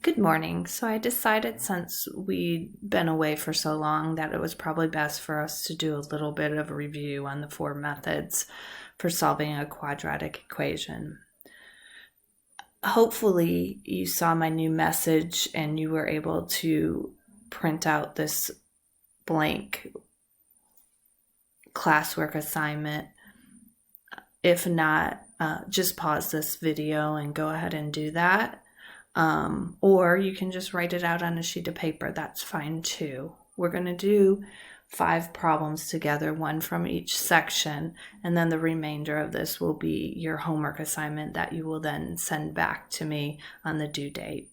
Good morning. So I decided since we'd been away for so long that it was probably best for us to do a little bit of a review on the 4 methods for solving a quadratic equation. Hopefully you saw my new message and you were able to print out this blank classwork assignment. If not, just pause this video and go ahead and do that. Or you can just write it out on a sheet of paper. That's fine too. We're going to do 5 problems together, one from each section, and then the remainder of this will be your homework assignment that you will then send back to me on the due date.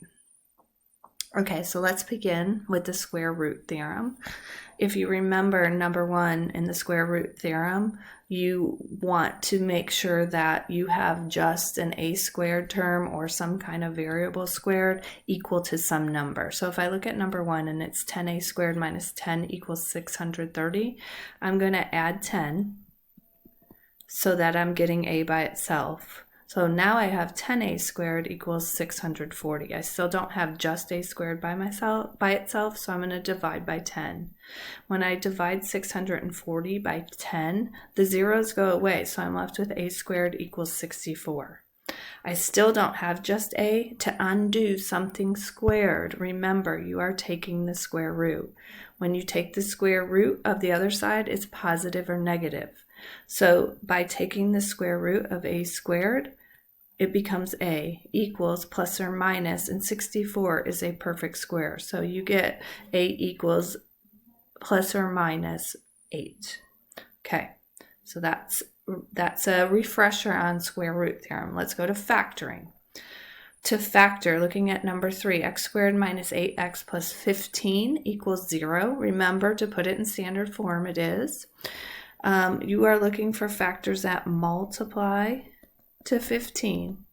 Okay, so let's begin with the square root theorem. If you remember number 1 in the square root theorem, you want to make sure that you have just an a squared term or some kind of variable squared equal to some number. So if I look at number 1 and it's 10a squared minus 10 equals 630, I'm going to add 10 so that I'm getting a by itself. So now I have 10a squared equals 640. I still don't have just a squared by itself, so I'm going to divide by 10. When I divide 640 by 10, the zeros go away, so I'm left with a squared equals 64. I still don't have just a. To undo something squared, remember you are taking the square root. When you take the square root of the other side, it's positive or negative. So by taking the square root of a squared, it becomes a equals plus or minus, and 64 is a perfect square. So you get a equals plus or minus 8. Okay, so that's a refresher on square root theorem. Let's go to factoring. To factor, looking at number 3, x squared minus 8x plus 15 equals 0. Remember to put it in standard form, it is. You are looking for factors that multiply to 15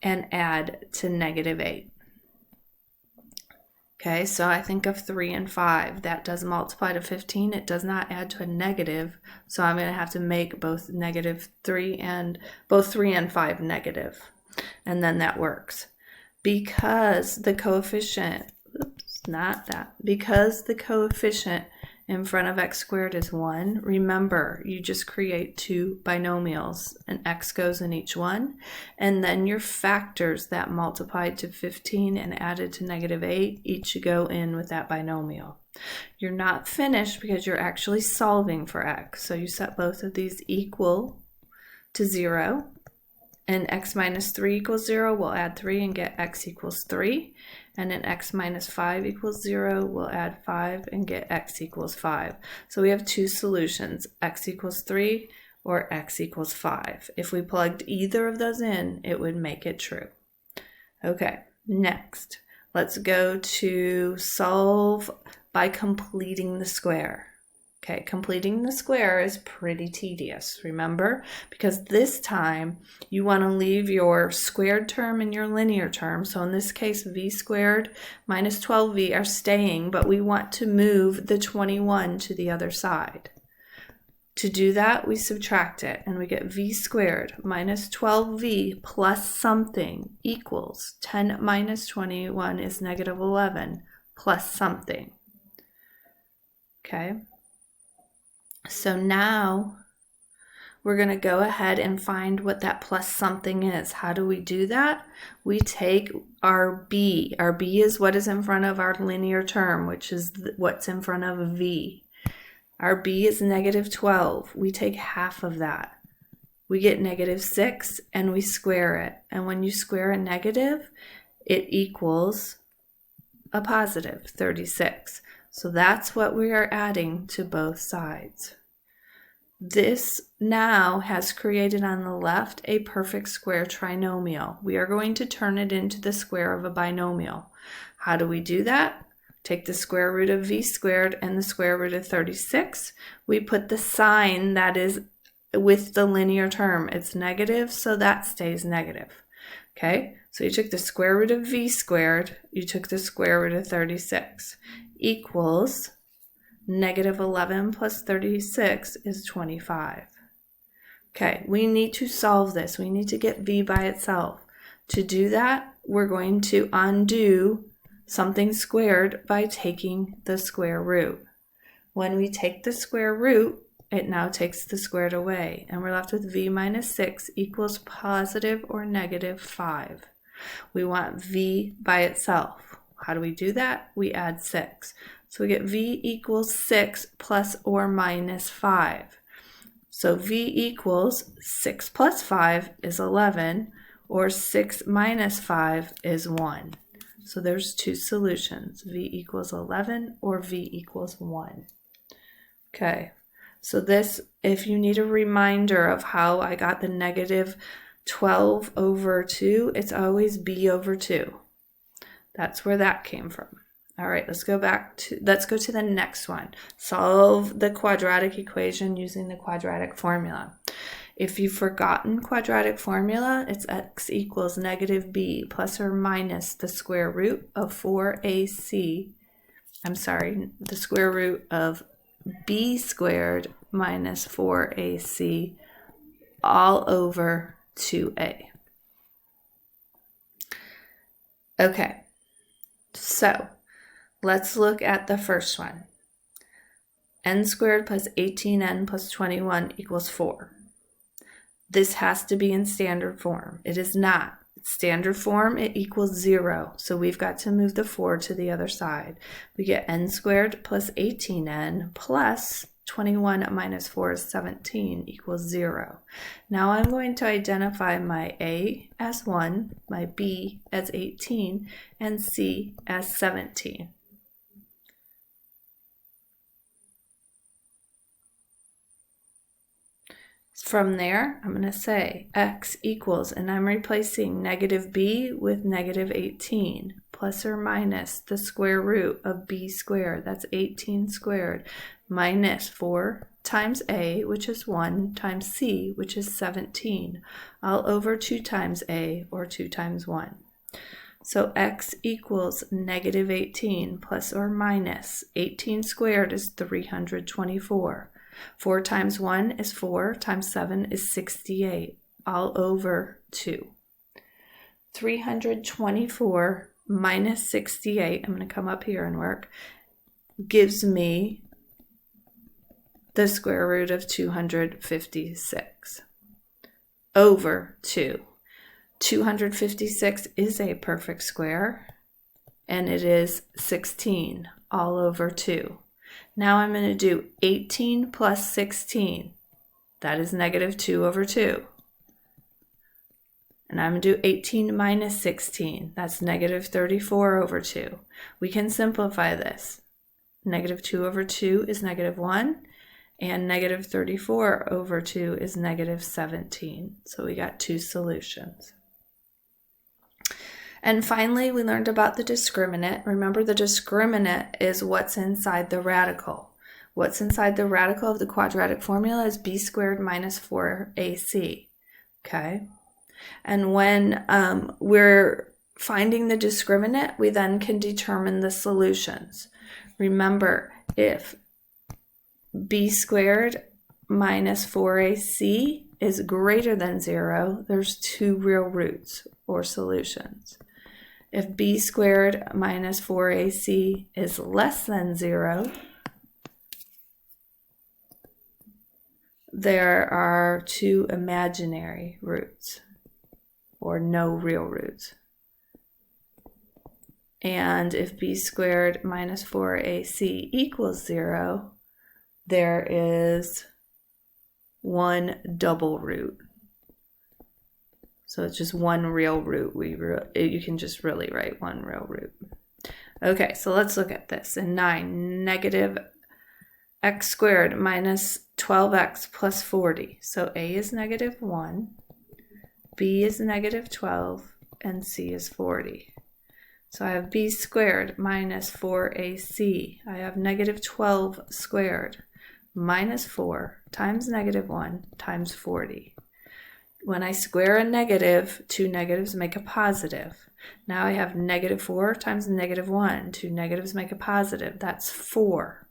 and add to negative 8. Okay, so I think of 3 and 5. That does multiply to 15. It does not add to a negative, so I'm going to have to make both 3 and 5 negative, and then that works. Because the coefficient, because the coefficient in front of x squared is 1, remember, you just create 2 binomials, and x goes in each one, and then your factors that multiplied to 15 and added to negative 8 each go in with that binomial. You're not finished because you're actually solving for x, so you set both of these equal to 0, and x minus 3 equals 0, we'll add 3 and get x equals 3. And then x minus 5 equals 0, we'll add 5 and get x equals 5. So we have 2 solutions, x equals 3 or x equals 5. If we plugged either of those in, it would make it true. Okay, next, let's go to solve by completing the square. Okay, completing the square is pretty tedious, remember? Because this time you want to leave your squared term and your linear term. So in this case, v squared minus 12v are staying, but we want to move the 21 to the other side. To do that, we subtract it, and we get v squared minus 12v plus something equals 10 minus 21 is negative 11 plus something. Okay. So now we're going to go ahead and find what that plus something is. How do we do that? We take our b. Our b is what is in front of our linear term, which is what's in front of v. Our b is negative 12. We take half of that. We get negative 6 and we square it. And when you square a negative, it equals a positive, 36. So that's what we are adding to both sides. This now has created on the left a perfect square trinomial. We are going to turn it into the square of a binomial. How do we do that? Take the square root of v squared and the square root of 36. We put the sign that is with the linear term. It's negative, so that stays negative. Okay, so you took the square root of v squared, you took the square root of 36, equals negative 11 plus 36 is 25. Okay, we need to solve this. We need to get v by itself. To do that, we're going to undo something squared by taking the square root. When we take the square root, it now takes the squared away, and we're left with v minus 6 equals positive or negative 5. We want v by itself. How do we do that? We add 6. So we get v equals 6 plus or minus 5. So v equals 6 plus 5 is 11, or 6 minus 5 is 1. So there's two solutions, v equals 11 or v equals 1. Okay, so this, if you need a reminder of how I got the negative 12 over 2, it's always b over 2. That's where that came from. All right, let's go to the next one. Solve the quadratic equation using the quadratic formula. If you've forgotten quadratic formula, it's x equals negative b plus or minus the square root of 4ac. The square root of b squared minus 4ac all over 2a. Okay, so let's look at the first one. N squared plus 18n plus 21 equals 4. This has to be in standard form. It is not. Standard form, it equals 0. So we've got to move the 4 to the other side. We get n squared plus 18n plus 21 minus 4 is 17 equals 0. Now I'm going to identify my a as 1, my b as 18, and c as 17. From there, I'm going to say x equals, and I'm replacing negative b with negative 18, plus or minus the square root of b squared, that's 18 squared, minus 4 times a, which is 1, times c, which is 17, all over 2 times a, or 2 times 1. So x equals negative 18 plus or minus 18 squared is 324. 4 times 1 is 4, times 7 is 68, all over 2. 324 minus 68, I'm going to come up here and work, gives me the square root of 256 over 2. 256 is a perfect square, and it is 16 all over 2. Now I'm going to do 18 plus 16. That is negative 2 over 2. And I'm going to do 18 minus 16. That's negative 34 over 2. We can simplify this. Negative 2 over 2 is negative 1. And negative 34 over 2 is negative 17. So we got two solutions. And finally, we learned about the discriminant. Remember, the discriminant is what's inside the radical. What's inside the radical of the quadratic formula is b squared minus 4ac. Okay? And when we're finding the discriminant, we then can determine the solutions. Remember, if b squared minus 4ac is greater than 0, there's two real roots or solutions. If b squared minus 4ac is less than 0, there are two imaginary roots, or no real roots. And if b squared minus 4ac equals 0, there is one double root. So it's just one real root. You can just really write one real root. Okay, so let's look at this. In 9, negative x squared minus 12x plus 40. So a is negative 1, b is negative 12, and c is 40. So I have b squared minus 4ac. I have negative 12 squared minus 4 times negative 1 times 40. When I square a negative, two negatives make a positive. Now I have negative 4 times negative 1. Two negatives make a positive. That's 4.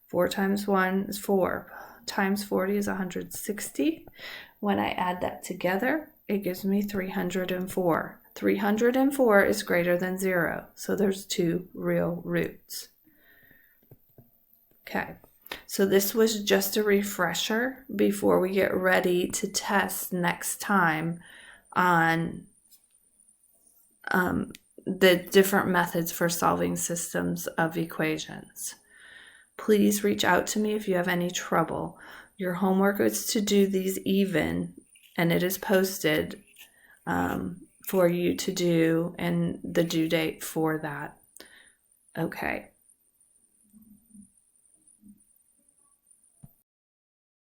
4 times 1 is 4. Times 40 is 160. When I add that together, it gives me 304. 304 is greater than 0, so there's 2 real roots. Okay, so this was just a refresher before we get ready to test next time on the different methods for solving systems of equations. Please reach out to me if you have any trouble. Your homework is to do these even, and it is posted for you to do and the due date for that. Okay.